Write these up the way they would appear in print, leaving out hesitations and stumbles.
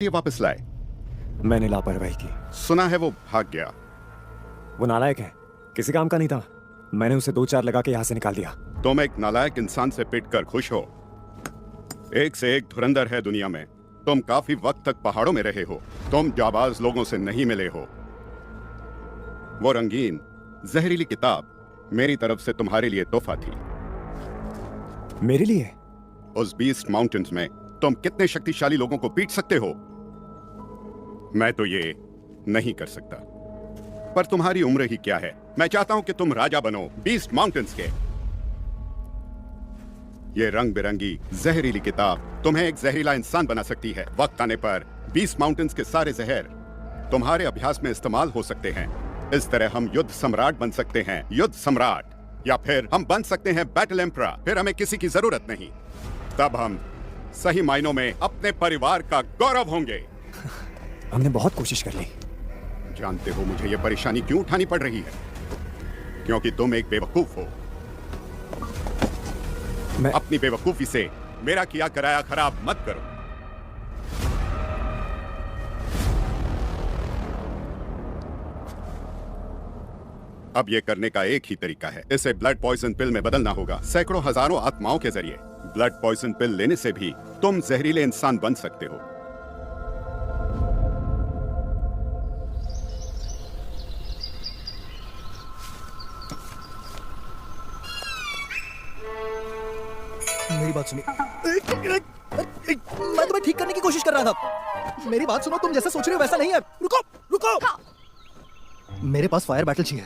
ये वापस लाए। मैंने लापरवाही की। सुना है वो भाग गया। वो नालायक है, किसी काम का नहीं था। मैंने उसे 2-4 लगा के यहाँ से निकाल दिया। तुम एक नालायक इंसान से पिट कर खुश हो। एक से एक धुरंधर है दुनिया में। तुम काफी वक्त तक पहाड़ों में रहे हो। तुम जाबाज लोगों से नहीं मिले हो। वो रंगीन जहरीली किताब मेरी तरफ से तुम्हारे लिए तोहफा थी। मेरे लिए? उस बीस्ट माउंटेन्स में तुम कितने शक्तिशाली लोगों को पीट सकते हो, मैं तो ये नहीं कर सकता। पर तुम्हारी उम्र ही क्या है। मैं चाहता हूं कि तुम राजा बनो बीस्ट माउंटेन्स के। ये रंग बिरंगी जहरीली किताब तुम्हें एक जहरीला इंसान बना सकती है। वक्त आने पर बीस्ट माउंटेन्स के सारे जहर तुम्हारे अभ्यास में इस्तेमाल हो सकते हैं। इस तरह हम युद्ध सम्राट बन सकते हैं, युद्ध सम्राट। या फिर हम बन सकते हैं बैटल एम्परर। फिर हमें किसी की जरूरत नहीं। तब हम सही मायनों में अपने परिवार का गौरव होंगे। हमने बहुत कोशिश कर ली। जानते हो मुझे ये परेशानी क्यों उठानी पड़ रही है? क्योंकि तुम एक बेवकूफ हो। मैं अपनी बेवकूफी से मेरा किया कराया खराब मत करो। अब ये करने का एक ही तरीका है। इसे ब्लड पॉइजन पिल में बदलना होगा, सैकड़ों हजारों आत्माओं के जरिए। ब्लड पॉइजन पिल लेने से भी तुम जहरीले इंसान बन सकते हो। मेरी बात सुनिए। मैं तुम्हें ठीक करने की कोशिश कर रहा था। मेरी बात सुनो, तुम जैसा सोच रहे हो वैसा नहीं है। रुको रुको। मेरे पास फायर बैटल चाहिए।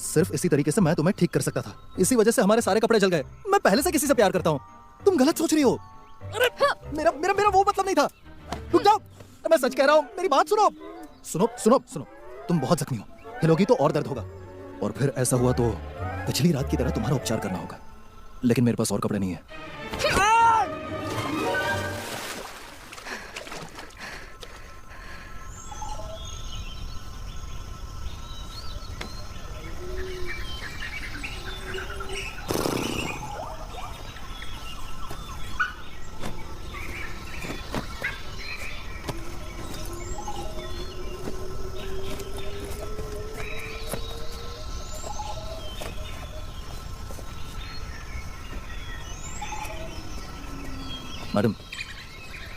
सिर्फ इसी तरीके से मैं तुम्हें ठीक कर सकता था। इसी वजह से हमारे सारे कपड़े जल गए। मैं पहले से किसी से प्यार करता हूँ। तुम गलत सोच रही हो। अरे मेरा मेरा मेरा वो मतलब नहीं था। रुक जाओ, मैं सच कह रहा हूँ। मेरी बात सुनो। सुनो सुनो सुनो। तुम बहुत जख्मी हो, हिलोगी तो और दर्द होगा। और फिर ऐसा हुआ तो पिछली रात की तरह तुम्हारा उपचार करना होगा। लेकिन मेरे पास और कपड़े नहीं है। मैडम,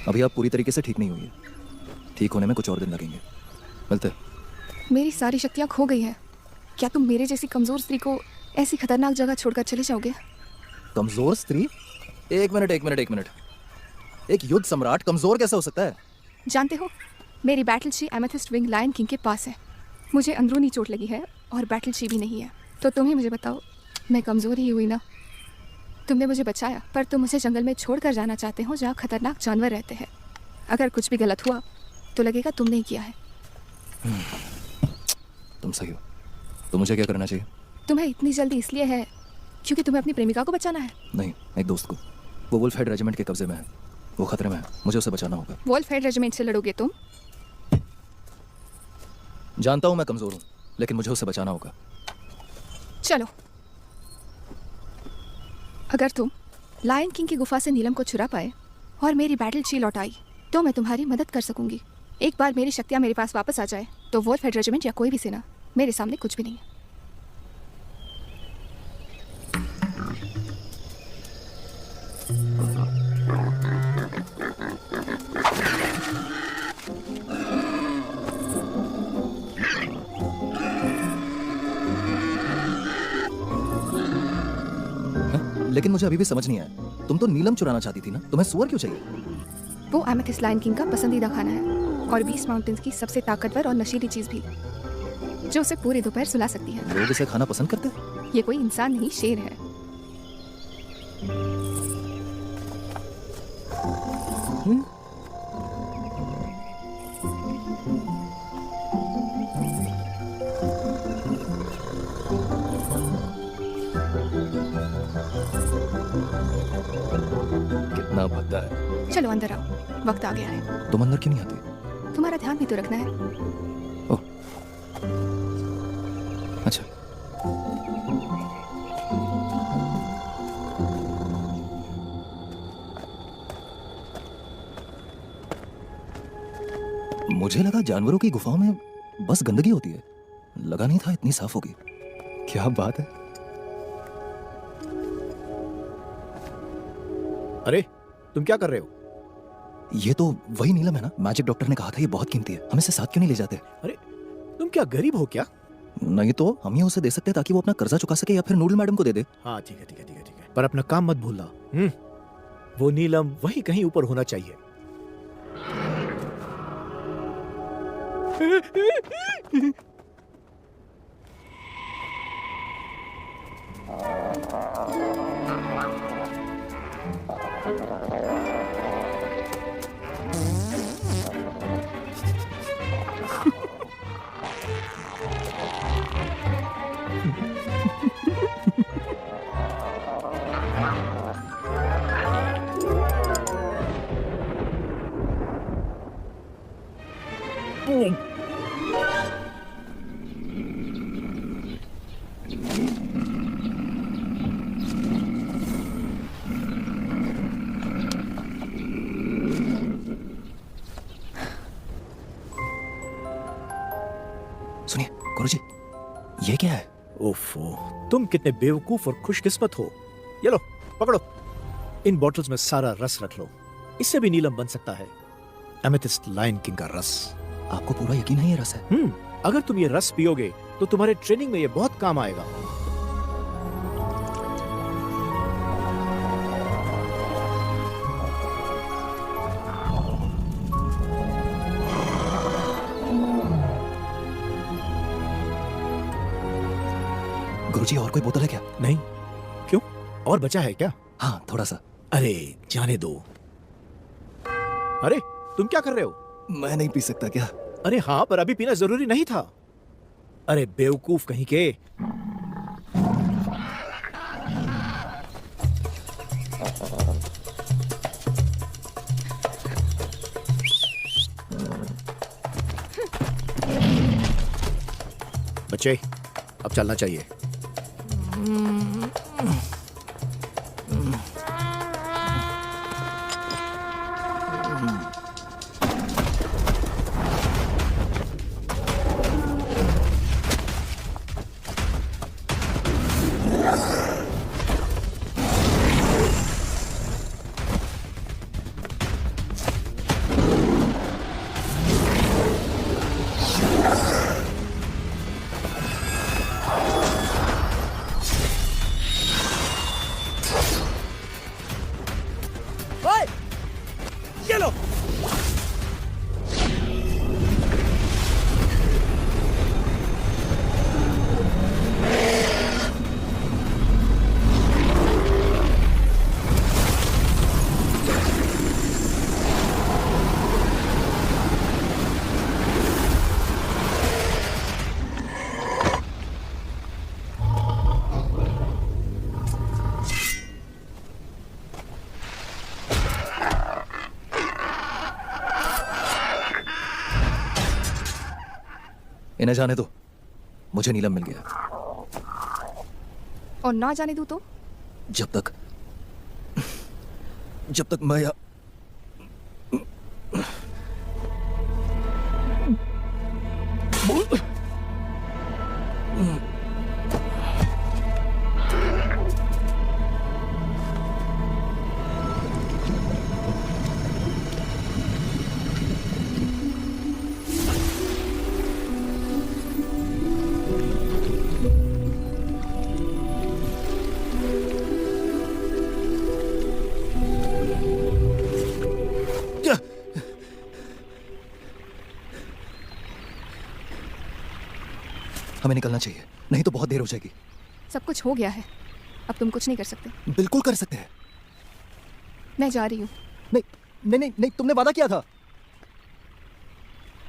अभी आप पूरी तरीके से ठीक नहीं हुई है। ठीक होने में कुछ और दिन लगेंगे। मिलते हैं। मेरी सारी शक्तियाँ खो गई हैं। क्या तुम मेरे जैसी कमजोर स्त्री को ऐसी खतरनाक जगह छोड़कर चले जाओगे? कमजोर स्त्री? एक मिनट। एक युद्ध सम्राट कमजोर कैसे हो सकता है? जानते हो, मेरी battleship Amethyst Wing Lion King के पास है। मुझे अंदरूनी चोट लगी है और बैटल शी भी नहीं है। तो तुम ही मुझे बताओ, मैं कमजोर ही हुई ना? तुमने मुझे बचाया, पर तुम मुझे जंगल में छोड़कर जाना चाहते हो जहाँ खतरनाक जानवर रहते हैं। अगर कुछ भी गलत हुआ तो लगेगा तुमने ही किया है। तुम सही हो। तो मुझे क्या करना चाहिए? तुम्हें इतनी जल्दी इसलिए है क्योंकि तुम्हें अपनी प्रेमिका को बचाना है? नहीं, एक दोस्त को। वो वुल्फ हेड रेजिमेंट के कब्जे में है। वो खतरे में है। मुझे उसे बचाना होगा। वुल्फ हेड रेजिमेंट से लड़ोगे तुम? जानता हूँ मैं कमजोर हूँ, लेकिन मुझे उसे बचाना होगा। चलो। अगर तुम लायन किंग की गुफा से नीलम को छुड़ा पाए और मेरी बैटल शी लौटाई तो मैं तुम्हारी मदद कर सकूंगी। एक बार मेरी शक्तियाँ मेरे पास वापस आ जाए तो वुल्फ हेड रेजिमेंट या कोई भी सेना मेरे सामने कुछ भी नहीं है। लेकिन मुझे अभी भी समझ नहीं आया। तुम तो नीलम चुराना चाहती थी ना? तुम्हें सुअर क्यों चाहिए? वो एमेथिस्ट लायन किंग का पसंदीदा खाना है और बीस्ट माउंटेन्स की सबसे ताकतवर और नशीली चीज भी, जो उसे पूरे दोपहर सुला सकती है। लोग इसे खाना पसंद करते हैं? ये कोई इंसान नहीं, शेर है। कितना भद्दा है। चलो अंदर आओ, वक्त आ गया है। तुम अंदर क्यों नहीं आती? तुम्हारा ध्यान भी तो रखना है। ओह, अच्छा। मुझे लगा जानवरों की गुफाओं में बस गंदगी होती है, लगा नहीं था इतनी साफ होगी। क्या बात है। अरे तुम क्या कर रहे हो? ये तो वही नीलम है ना, मैजिक डॉक्टर ने कहा था ये बहुत कीमती है, हम इसे साथ क्यों नहीं ले जाते? अरे तुम क्या गरीब हो क्या? नहीं तो हम ये उसे दे सकते हैं ताकि वो अपना कर्जा चुका सके, या फिर नूडल मैडम को दे दे। हाँ ठीक है ठीक है ठीक है ठीक है, पर अपना काम मत भूलना। वो नीलम वही कहीं ऊपर होना चाहिए। सुनिए गुरुजी, ये क्या है? ओफो, तुम कितने बेवकूफ और खुशकिस्मत हो। ये लो पकड़ो, इन बॉटल्स में सारा रस रख लो, इससे भी नीलम बन सकता है। एमेथिस्ट लायन किंग का रस। आपको पूरा यकीन है ये रस है? अगर तुम ये रस पियोगे तो तुम्हारे ट्रेनिंग में ये बहुत काम आएगा। गुरुजी और कोई बोतल है क्या? नहीं, क्यों? और बचा है क्या? हाँ थोड़ा सा। अरे जाने दो। अरे तुम क्या कर रहे हो? मैं नहीं पी सकता क्या? अरे हाँ, पर अभी पीना जरूरी नहीं था। अरे बेवकूफ कहीं के। बच्चे अब चलना चाहिए। ये लो। इन्हें जाने दो, मुझे नीलम मिल गया। और ना जाने दूं तो? जब तक मैं या... हमें निकलना चाहिए, नहीं तो बहुत देर हो जाएगी। सब कुछ हो गया है, अब तुम कुछ नहीं कर सकते। बिल्कुल कर सकते हैं। मैं जा रही हूँ। नहीं नहीं नहीं नहीं, तुमने वादा किया था।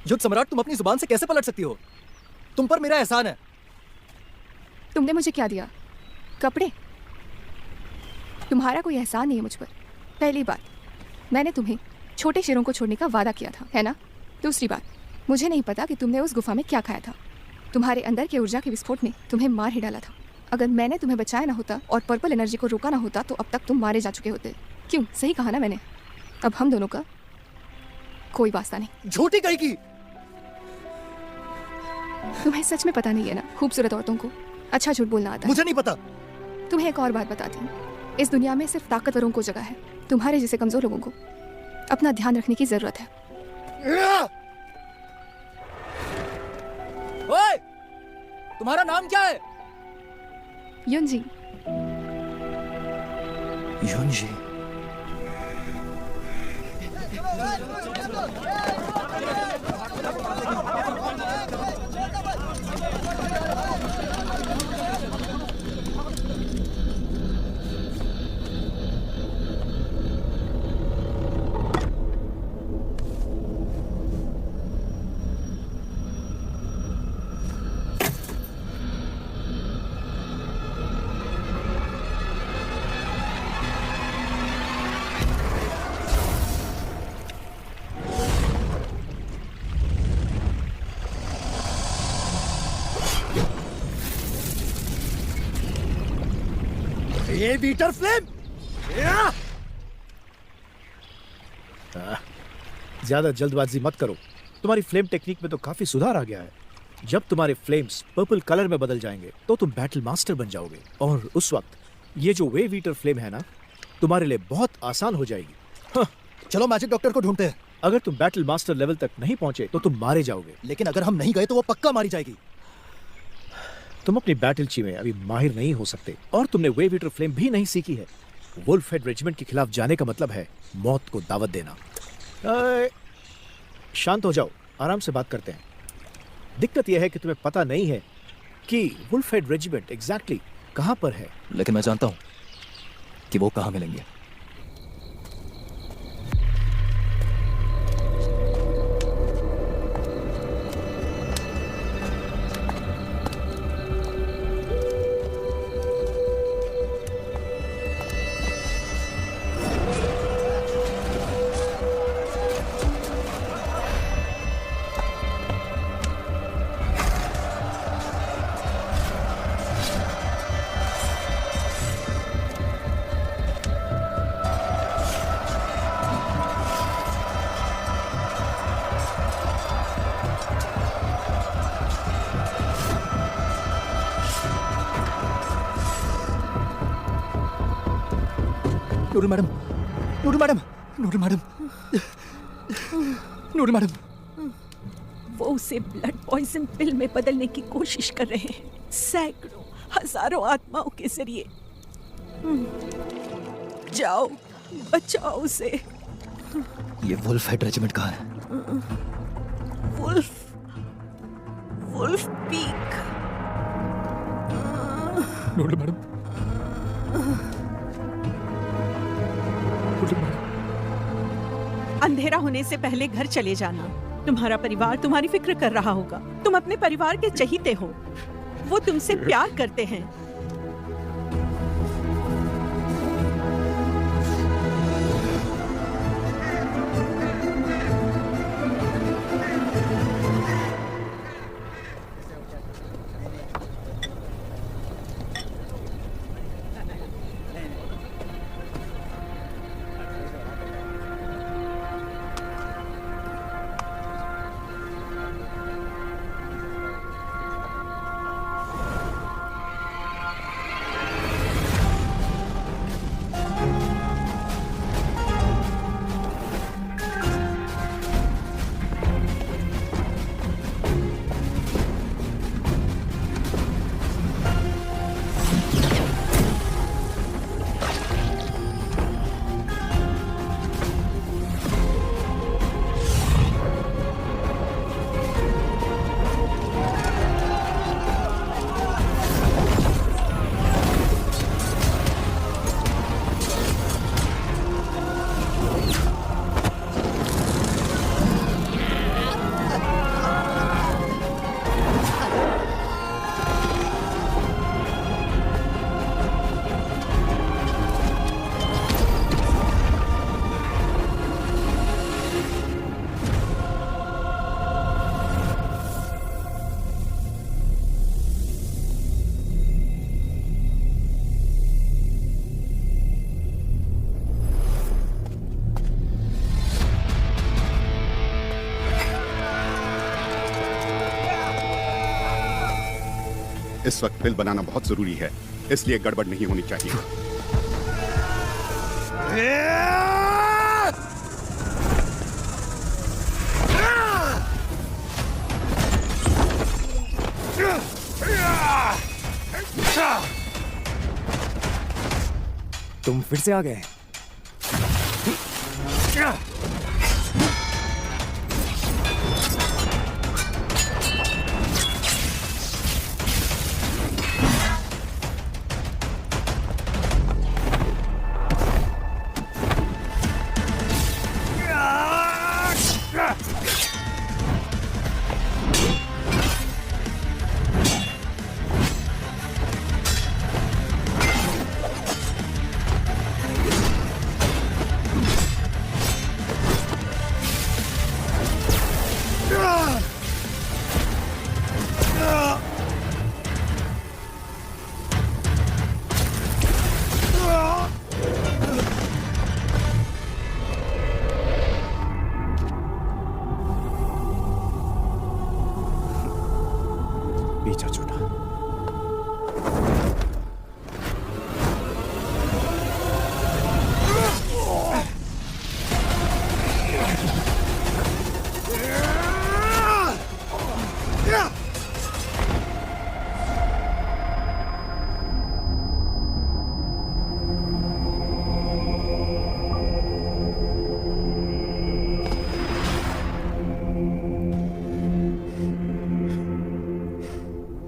युद्ध सम्राट, तुम अपनी जुबान से कैसे पलट सकती हो? तुम पर मेरा एहसान है। तुमने मुझे क्या दिया? कपड़े? तुम्हारा कोई एहसान नहीं है मुझ पर। पहली बात, मैंने तुम्हें छोटे शेरों को छोड़ने का वादा किया था, है ना? दूसरी बात, मुझे नहीं पता कि तुमने उस गुफा में क्या खाया था। तुम्हारे अंदर के ऊर्जा के विस्फोट ने तुम्हें मार ही डाला था। अगर मैंने तुम्हें बचाया ना होता और पर्पल एनर्जी को रोका ना होता तो अब तक तुम मारे जा चुके होते। क्यों? सही कहा ना मैंने? अब हम दोनों का कोई वास्ता नहीं। झूठी कही की। तुम्हें सच में पता नहीं है ना खूबसूरत औरतों को अच्छा झूठ बोलना आता है। मुझे नहीं पता। तुम्हें एक और बात बताती हूँ, इस दुनिया में सिर्फ ताकतवरों को जगह है, तुम्हारे जैसे कमजोर लोगों को अपना ध्यान रखने की जरूरत है। ओए, तुम्हारा नाम क्या है? युनजी। युनजी। ये बीटर फ्लेम। ज्यादा जल्दबाजी मत करो, तुम्हारी फ्लेम टेक्निक में तो काफी सुधार आ गया है। जब तुम्हारे फ्लेम्स पर्पल कलर में बदल जाएंगे तो तुम बैटल मास्टर बन जाओगे, और उस वक्त ये जो वेव ईटर फ्लेम है ना, तुम्हारे लिए बहुत आसान हो जाएगी। हाँ, चलो मैजिक डॉक्टर को ढूंढते हैं। अगर तुम बैटल मास्टर लेवल तक नहीं पहुंचे तो तुम मारे जाओगे। लेकिन अगर हम नहीं गए तो वो पक्का मारी जाएगी। तुम अपनी बैटल ची में अभी माहिर नहीं हो सकते, और तुमने वेव ईटर फ्लेम भी नहीं सीखी है। वुल्फ हेड रेजिमेंट के खिलाफ जाने का मतलब है मौत को दावत देना। शांत हो जाओ, आराम से बात करते हैं। दिक्कत यह है कि तुम्हें पता नहीं है कि वुल्फ हेड रेजिमेंट एग्जैक्टली कहां पर है। लेकिन मैं जानता हूं कि वो कहां मिलेंगे। Noodle madam, noodle madam, noodle madam, noodle madam. वो उसे ब्लड पॉइजन पिल में बदलने की कोशिश कर रहे हैं, सैकड़ों हजारों आत्माओं के जरिए। जाओ, बचाओ उसे। ये वुल्फ हेड रेजिमेंट कहाँ है? Wolf, wolf peak. Noodle madam, अंधेरा होने से पहले घर चले जाना। तुम्हारा परिवार तुम्हारी फिक्र कर रहा होगा। तुम अपने परिवार के चहीते हो, वो तुमसे प्यार करते हैं। इस वक्त बिल बनाना बहुत जरूरी है, इसलिए गड़बड़ नहीं होनी चाहिए। तुम फिर से आ गए। पीछा छूटा।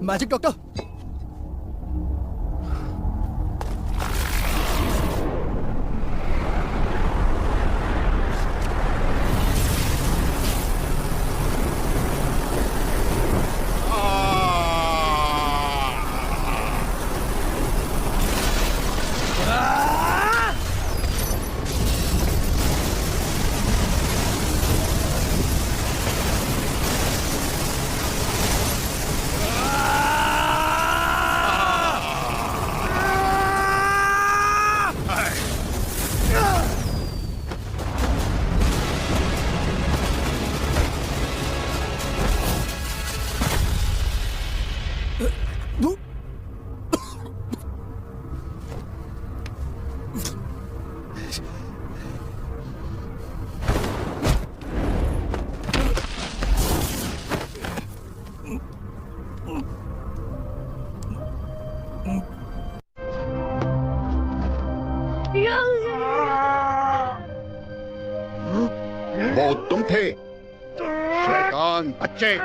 मैजिक डॉक्टर, वो तुम थे शैतान बच्चे।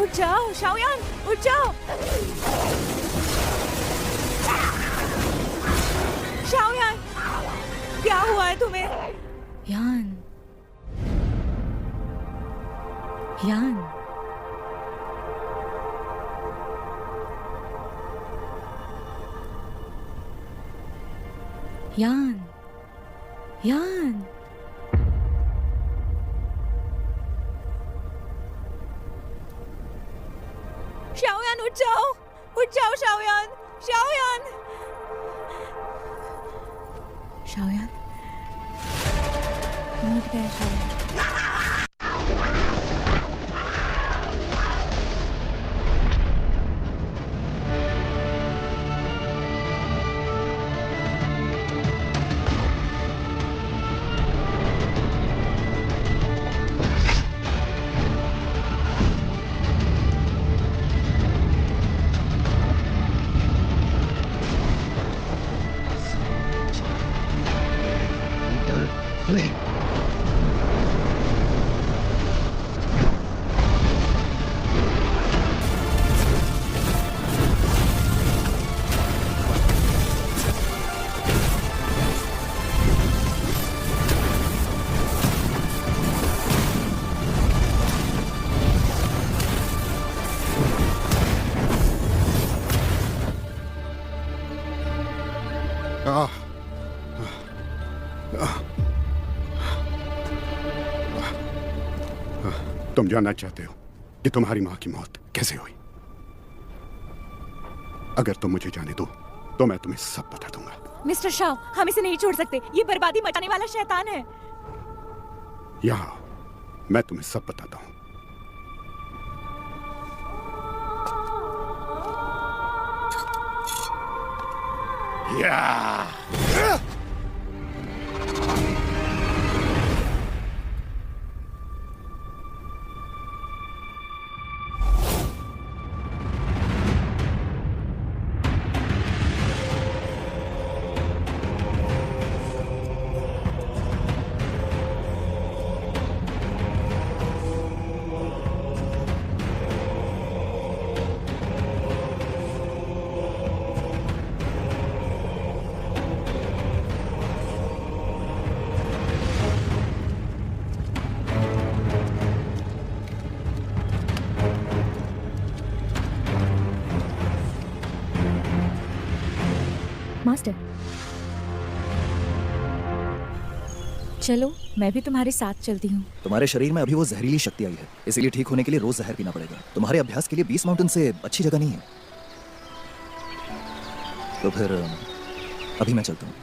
उठ जाओ शाओयान, उठ जाओ। शाओयान, क्या हुआ है तुम्हें? यान, यान, यान, यान। शाओयान उठ जाओ शाओयान, शाओयान। शाओयान, उठ गया शाओयान। नहीं। आह, तुम जानना चाहते हो कि तुम्हारी मां की मौत कैसे हुई? अगर तुम मुझे जाने दो तो मैं तुम्हें सब बता दूंगा। मिस्टर शाओ, हम इसे नहीं छोड़ सकते। ये बर्बादी मचाने वाला शैतान है। यहां मैं तुम्हें सब बताता हूं। मास्टर, चलो मैं भी तुम्हारे साथ चलती हूँ। तुम्हारे शरीर में अभी वो जहरीली शक्ति आई है, इसीलिए ठीक होने के लिए रोज जहर पीना पड़ेगा। तुम्हारे अभ्यास के लिए 20 माउंटेन से अच्छी जगह नहीं है। तो फिर अभी मैं चलता हूँ।